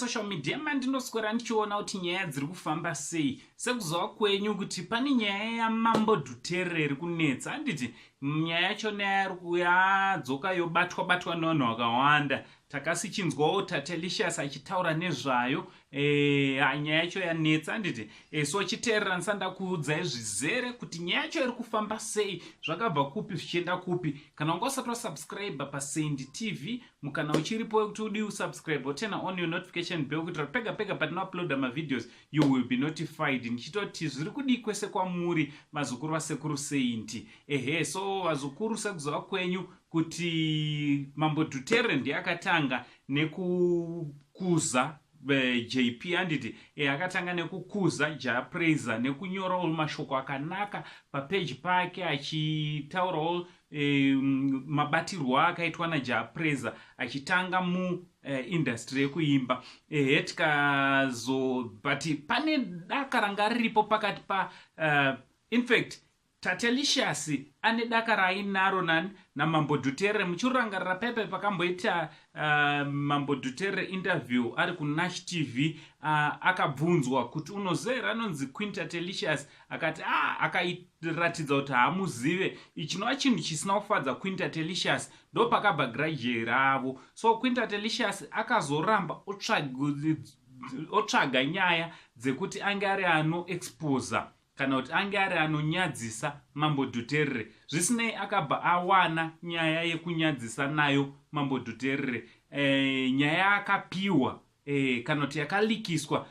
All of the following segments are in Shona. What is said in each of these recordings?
Social media mandinoswera ndichiona kuti nyaya dziri kufamba sei. Sekuzwa kwenyu kuti pane nyaya yaMambo Duterre iri kunetsa. Handiti nyaya yacho yadzoka yobatwa nevanhu vakawanda. Takasichinzwawo Tatalicious achitaura nezvayo. Nyaya yacho yanetsa. Handiti so chiteerera ndisanda kuudzai zvizere kuti nyaya yacho iri kufamba sei, zvakabva kupi zvichienda kupi. Kana unga usati wasubscribe paSaindi TV, mukana uchiripo kuti udi usubscribe wotena on your notification bell kuitira pega pega patinouploada mavideos you will be notified. Ndichitoti zviri kudii kwese kwamuri vazukuru vasekuru Saindi. So vazukuru sekuzwa kwenyu kuti Mambo Duterre ndiye akatanga nekukuza JP handiti akatanga nekukuza Japraiser nekunyorawo mashoko akanaka papeji pake achitaurawo mabatirwo akaitwa naJapraiser achitanga industry yekuimba. But pane daka ranga riripo pakati pa in fact Tatalicious ane daka rainaro naMambo Duterre. Muchirangarira pepe pakamboita Mambo Duterre interview ari kuNash TV, akabvunzwa kuti unozera anonzi Queen Tatalicious, akati akairatidza kuti haamuzive. Ichi chinova chinhu chisina kufadza Queen Tatalicious, ndo pakabva grudge ravo. So Queen Tatalicious akazoramba otsvaga nyaya dzekuti ange ari anoexposa kana kuti ange ari anonyadzisa Mambo Duterre. Zvisinei akabva awana nyaya yekunyadzisa nayo Mambo Duterre. Nyaya akapiwa kana kuti yakalikiswa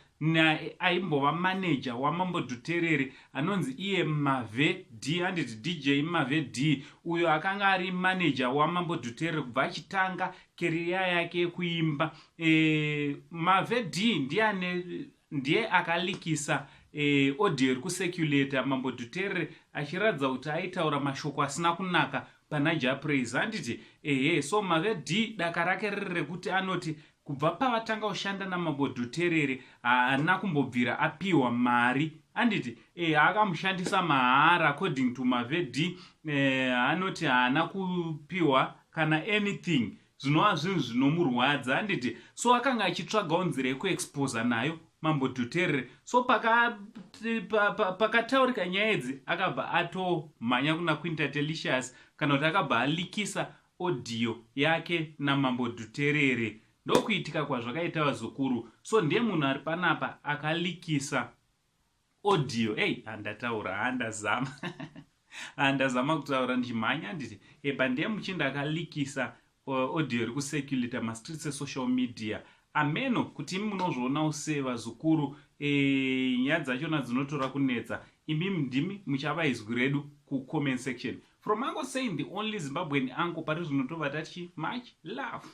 aimbova manager waMambo Duterre anonzi iye Mave D, handiti DJ Mave D, uyo akanga ari manager waMambo Duterre kubva achitanga career yake yekuimba. Mave D ndiye akalikisa audio iri kuseculata Mambo Duterre achiratidza kuti aitaura mashoko asina kunaka pana Japraiser. Handiti so Mave D daka rake riri rekuti anoti kubva pavatanga kushanda naMambo Duterre haana kumbobvira apiwa mari. Handiti akamushandisa mahara according to Mave D. Anoti haana kupiwa kana anything, zvinova zvinhu zvinomurwadza. Handiti so akanga achitsvagawo nzira yekuexposa nayo Mambo Duterre. So pakataurika nyaya idzi akabva atomhanya kuna Queen Tatalicious kana kuti akabva alikisa audio yake naMambo Duterre. Ndokuitika kwazvakaita vazukuru. So ndiye munhu ari panapa akalikisa audio. Handataura, handazama kutaura ndichimhanya. Nditi ndiye muchinda akalikisa audio iri kuseculata mastreets esocial media. Ameno kuti munozvionawo sevazukuru nyaya dzachona dzinotora kunetsa. Imi ndimi muchava izwi redu kucomment section. From Uncle Saindi, the only Zimbabwean uncle, pari zvinotova tachi much love.